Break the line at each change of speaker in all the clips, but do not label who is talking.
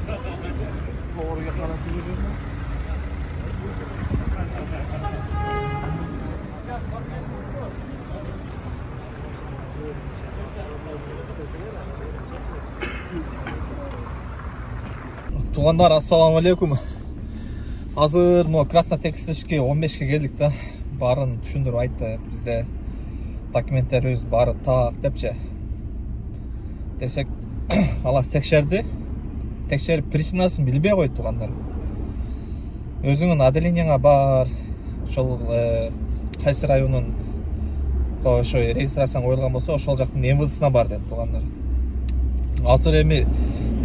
Doğruya karşı yürüyorum. Туғандар, ассаламу алейкум. Азыр Краснотекстішке 15-ке келдік та. Барын түшіндіріп айтты. Бізде документтеріміз бары тақ депче. Десек, алар текшерді. Текшеріп причинасын білбей қойды туғандар. Өзіңін отделениеңа бар. Ошол кайсы районун ошо регистрацияң коюлган болсо, ошол жактын МВДсына бар деді туғандар. Азыр эми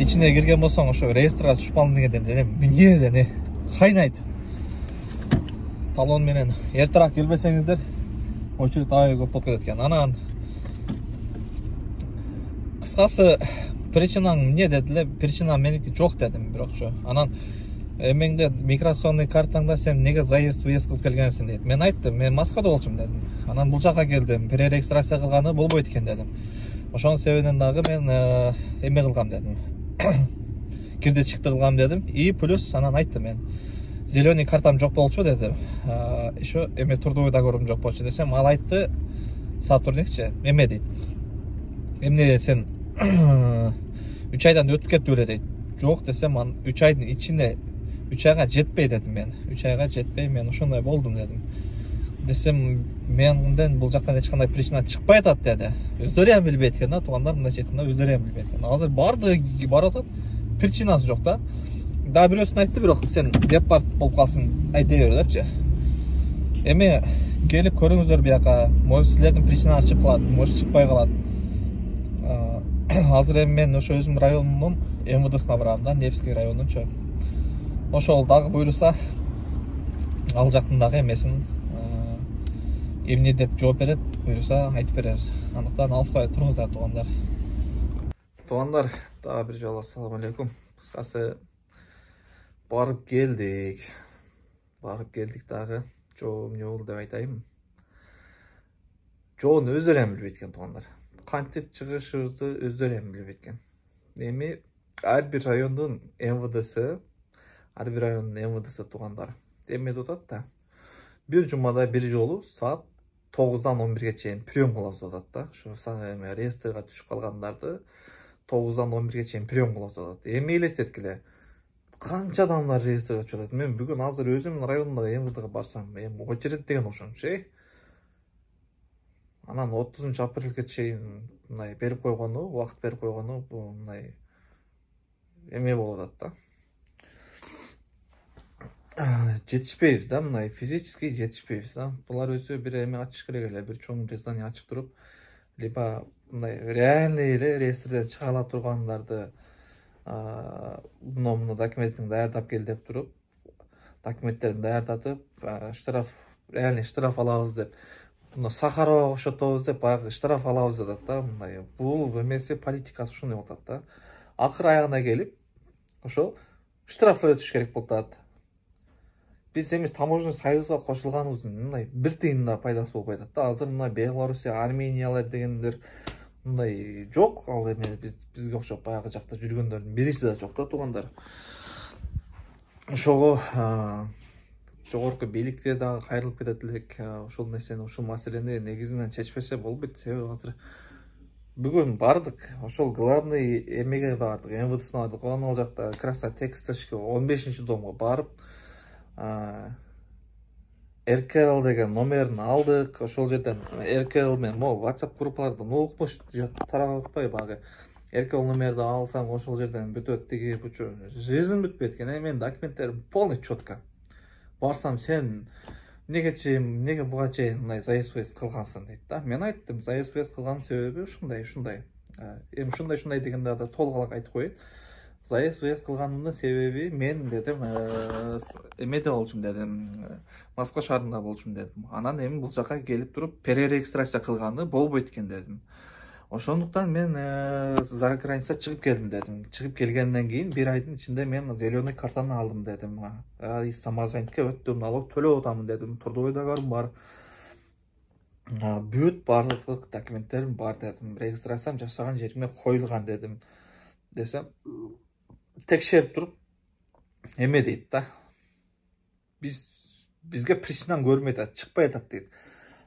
ичине кирген болсоң, ошо реестрге түшүп калдым дегенде эмне дене кайнайт. Талон менен эртерээк келбесеңиздер, очередь аябай көп болуп кетет экен. Анан кыскасы причинаң эмне дедиле? Причина меники жок дедим, бирокчу. Анан эмеңде миграционный картаңда сен неге заезд выезд кылып келгенсиң дейт. Мен айттым, мен Москвада болчумун дедим. Анан бул жака келдим, перерегистрация кылганы болбойт экен дедим. Ошонун себебинен дагы мен эме кылгам дедим. Кирди чыкты кылгам дедим. И плюс анан айттым мен. Зеленый картам жок болчу дедим. Еще эме трудовой договорум жок болчу десем, ал айтты, сотрудникчи, эме дейт. Эмне сен 3 айдан өтүп кетти беле дейт. Жок десем, 3 айдын ичинде 3 айга жетпей дедим мен. 3 айга жетпей мен ошондой болдум дедим. Десем, менден бул жактан эч кандай причина чыкпай атат деди. Өздөрү эми билбейт экен да, туугандар мындай айтканда өздөрү эми билбейт экен. Азыр бардыгы барып атат, причинасы жок да. Да бирөөсүн айтты, бирок сен департ болуп калсың, айта бер депчи. Эми келип көрүңүздөр бияка, может силердин причиналар чыгып калат, может чыкпай калат. Азыр эми мен ошо өзүм районунун МВДсына барам да, Невский районунчу. Ошол дагы буйруса, ал жактын дагы эмесин эмне деп жооп берет, буйруса айтып беребиз. Андыктан алыспай туруңуздар туугандар. Туугандар, дагы бир жолу ассаламу алейкум. Кыскасы барып келдик. Барып келдик дагы. Жоо эмне болду деп айтайын. Жоону өздөрү эми билбейт экен туугандар. Кантип чыгышыбызды өздөрү эми билбейт экен. Эми ар бир райондун МВДси, туугандар. Эме деп атат да. Бир жумада бир жолу саат 9-дан 11-ге чейин прием кылабыз деп атат да. Ошо эми реестрге түшүп калгандарды 9-дан 11-ге чейин прием кылабыз деп атат. Эми элестеткиле. Канча адамдар реестрге түшүп атат. Мен бүгүн азыр өзүмдүн районундагы МВДге барсам, эми очередь деген ошончу. Анан 30-апрелге чейин мындай берип койгону, убакыт берип койгону, бул мындай эме болуп атат да. Жетишпейбиз да, мындай физически жетишпейбиз да. Булар өзү бир эме ачыш керек эле, бир чоң здание ачып туруп, либо мындай реальный эле реестрден чыга ала тургандарды муну документин даярдап кел деп туруп, документтерин даярдатып, реальный штраф алабыз деп, муну Сахарова окшотобуз деп, баягы штраф алабыз деп атат да, мындай. Бул эмеси политикасы ушундай болуп атат да. Акыр аягына келип, ошол штраф өтүш керек болуп атат. Биз эми таможенный союзга кошулганыбыздын мындай бир тыйын да пайдасы болбой атат да. Азыр мына Белоруссия, Армениялар дегендер мындай жок, ал эме бизге окшоп баягы жакта жүргөндөрдүн бириси да жок да туугандар. Ошого жогорку бийликке дагы кайрылып кетет элек. Ошол нерсени, ушул маселени негизинен чечпесе болбойт. Себеби азыр бүгүн бардык, ошол главный эмеге бардык, МВДсына бардык. Ал жакта Краснотекстішке 15-домго барып, РКЛ деген номерин алдык. Ошол жерден РКЛ менен WhatsApp группалардан угуш тарабай багы. РКЛ номерди алсаң, ошол жерден бүтөт тиги бучу. Жизнь бүтпөйт экен. Мен документтерим полный четко. Барсам, сен неге буга чейин мындай заезд кылгансың дейт да. Мен айттым, заезд кылган себеби ушундай. Эми ушундай дегенде да толугулак айтып коеюн. Заезд кылганымдын себеби мен дедим, эмеде болчумун дедим, Москва шаарында болчумун дедим. Анан эми бул жака келип туруп перерегистрация кылганы болбойт экен дедим. Ошондуктан мен за граница чыгып келдим дедим. Чыгып келгенден кийин бир айдын ичинде мен зеленый картаны алдым дедим. Самозанятке өттүм, налог төлөп атамын дедим. Трудовой договорум бар. Бүт барлык документтерим бар дедим. Регистрациям жашаган жериме коюлган дедим. Десем, текшерип туруп эме дейт да. Бизге причинаны көрмөй атат, чыкпай атат дейт.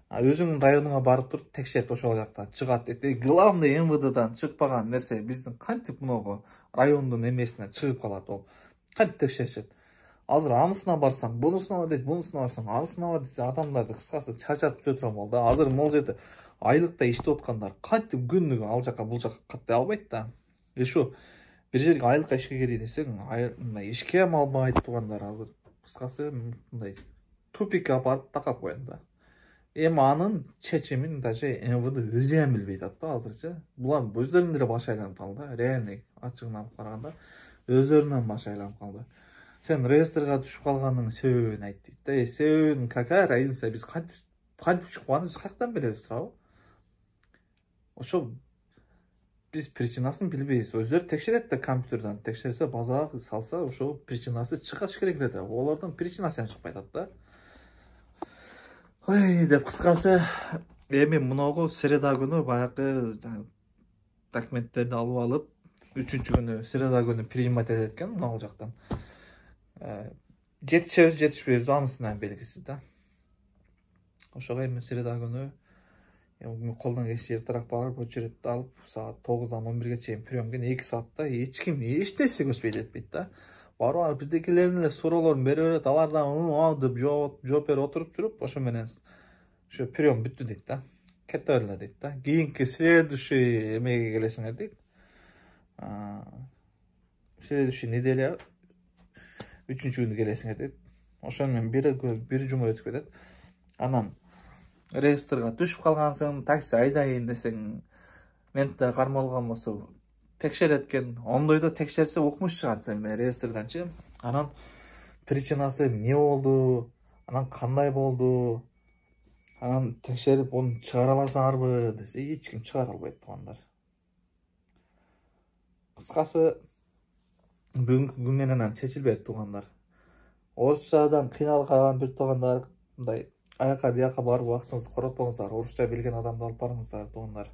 Өзүңүн районуңа барып туруп текшерип ошол жактан чыгат дейт. Главный МВДдан чыкпаган нерсе биздин кантип мыногу райондун эмесине чыгып калат ол. Кантип текшеришет? Азыр анысына барсаң, бунусуна бар дейт, бунусуна барсаң, анысына бар дейт. Адамдарды кыскасы чарчатып бүтө турам болду. Азыр могул жерде айлыкта иштеп аткандар кантип күнүгө ал жака бул жака каттай албайт да. Эшу бир жерге айлыкка ишке кирейин десең, мындай ишке албайт тугандар азыр. Кыскасы мындай тупикке апарып такап коет да. Эми анын чечимин даже МВД өзү эми билбей атат да азырчы. Булар өздөрүнүн эле башы айланып калды. Реальный ачыгынан алып караганда өздөрүнүн башы айланып калды. Сен реестрге түшүп калганыңдын себебин айт дейт да. Себебин какая разница, биз кантип түшүп калганын каяктан билебиз туурабы? Ошо биз причинасын билбейбиз. Өздөрү текшерет да, компьютерден текшерсе, базага салса, ошо причинасы чыгыш керек эле да. Олордун причинасы эми чыкпай атат да. Ой, деп кыскасы, эми муногу среда күнү баягы документтерди алып, 3-чү күнү среда күнү принимать этет экен мынагу жактан. Жетишебиз, жетишпейбиз, анысынан белгисиз да. Ошого эми среда күнү колдон келиши эртерээк барып, очередди алып, саат 9-дан 11-ге чейин приемген 2 саатта эч ким эчтеси көзбөй этпейт да. Барып бирдекелерин эле суроолорун бере берет, алардан деп жооп берип отуруп жүрүп, ошо менен ошо прием бүттү дейт да. Кете берле дейт да. Кийинки следующий эмеге келесиңер дейт. Следующий неделя 3-чү күнү келесиңер дейт. Ошону менен бир жума өтүп кетет. Анан реестрге түшүп калгансың, такси айдайын десең, ментте кармалган болсо текшерет экен. Ондойдо текшерсе укмуш чыгат реестрданчы. Анан причинасы эмне болду, анан кандай болду, анан текшерип onu чыгара аласыңарбы десе, эч ким чыгара албайт тугандар. Кыскасы, бүгүнкү күн менен чечилбейт тугандар. Орусчадан кыйналып калган бир тугандар, мындай аяка бияка барып убактыңызды коротпоңуздар, орусча билген адамды алып барыңыздар тугандар.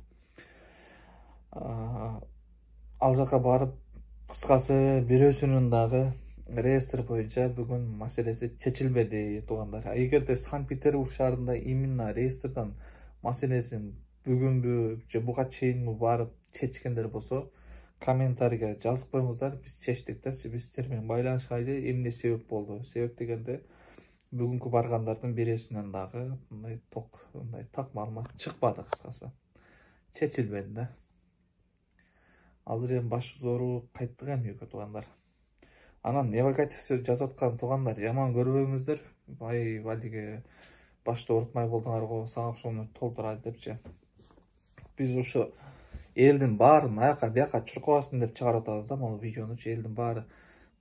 Ал жака барып, кыскасы бирөөсүнүн дагы реестр боюнча бүгүн маселеси чечилбеди тугандар. Эгерде Санкт-Петербург шаарында именно реестрдан маселесин бүгүнбү же буга чейинби барып чечкендер болсо, комментарийге жазып коюңуздар, биз чечтик депчи, биз силер менен байланышайлы, эмне себеп болду. Себеп дегенде бүгүнкү баргандардын бирөөсүнөн дагы мындай так маалымат чыкпады кыскасы. Чечилбеди да. Азыр эми баш зору кайттык эми үйгө тугандар. Анан негатив сөз жазып аткан тугандар жаман көрбөңүздөр. Валиге башта урутмай болдуңар го, сага ошону толтурат депчи. Биз ошо элдин баарын аяка бияка чуркабасын деп чыгарып атабыз да, могу видеонучу. Элдин баары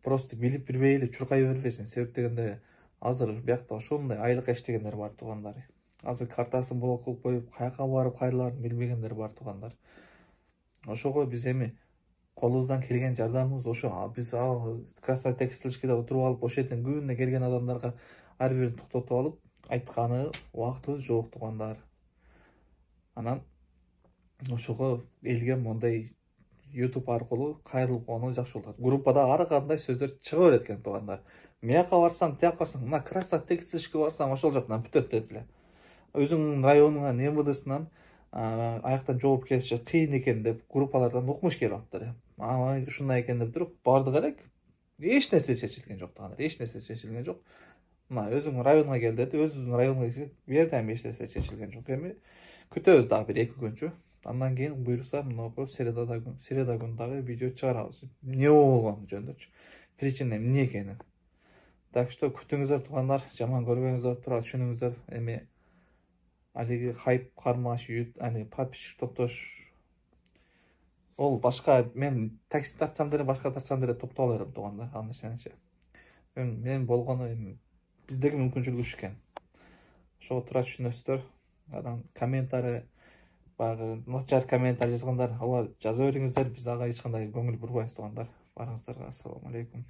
просто билип билбей эле чуркай бербесин. Себеп дегенде азыр биякта ошондой айлык эчтегендер бар тугандар. Азыр картасын блок кылып коюп, каяка барып кайрыларын билбегендер бар тугандар. Ошого биз эми колубуздан келген жардамыбыз ошо. Биз Красный Текстильшкиде отуруп алып, ошол жерден күнүнө келген адамдарга ар бирин токтотуп алып, айтканы убактыбыз жок тугандар. Анан ошого элге мондай YouTube аркылуу кайрылып койгону жакшы болот. Группада ар кандай сөздөр чыга берет экен тугандар. Мияка барсаң, тияка барсаң, мына Красный Текстильшке барсаң, ошол жактан бүтөт дедиле. Өзүңүн районуңан, МВДсынан аяктан жооп келиши кыйын экен деп группалардан укмуш келип аптыр. Ушундай экен деп туруп бардык элек. Эч нерсе чечилген жок тугандар. Эч нерсе чечилген жок. Мына өзүңүн районуңа кел деди. Өзүңүн районуңа келсек, бирден эч нерсе чечилген жок. Эми күтөбүз дагы бир 2 күнчү. Андан кийин буйрса мынагу среда күнү дагы видео чыгарабыз. Эмне болгон жөндөчү. Причина эмне экенин. Так что күтүңүздөр тугандар, жаман көрбөңүздөр, туура түшүнүңүздөр. Эми алиги хайп кармаш, подписчик топтош. Ол башка, мен такси тартсам деле, башка тартсам деле топтоп ала берем тугандар, аны сенчи. Мен болгону эми биздеги мүмкүнчүлүк үч экен. Ошого туура түшүнөсүздөр. Анан комментарий, баягы начар комментарий жазгандар, алар жаза бериңиздер, биз ага эч кандай көңүл бурбайбыз тугандар. Барыңыздарга ассаламу алейкум.